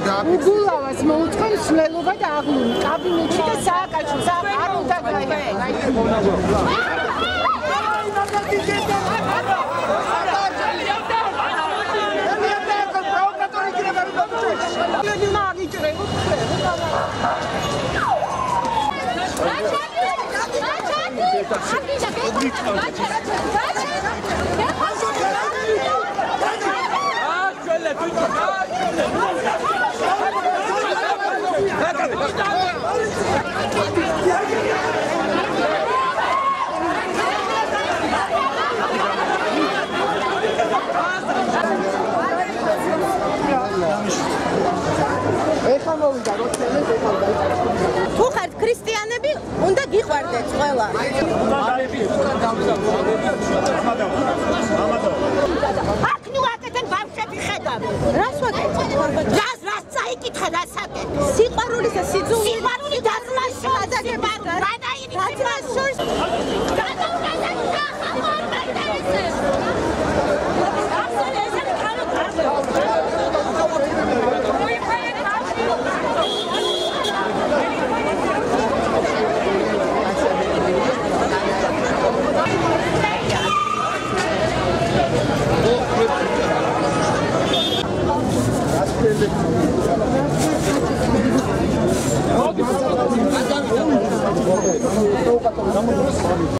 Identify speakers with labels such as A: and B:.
A: უგულავას მოუწყენ სვლელობა და აღლუნი კაბინეტში და სააკაჩო არ უნდა
B: თუ ხართ ქრისტიანები, უნდა გიყვარდეთ ყველა. აქ ნუ აკეთენ ბავშვები ხედავენ. რას ვაკეთებ? რას წაიკითხა დასაკეთ? სიყვარულის და სიძულვის სიყვარული დაზმას შეზაგება. რანაირი დაზმას შორს.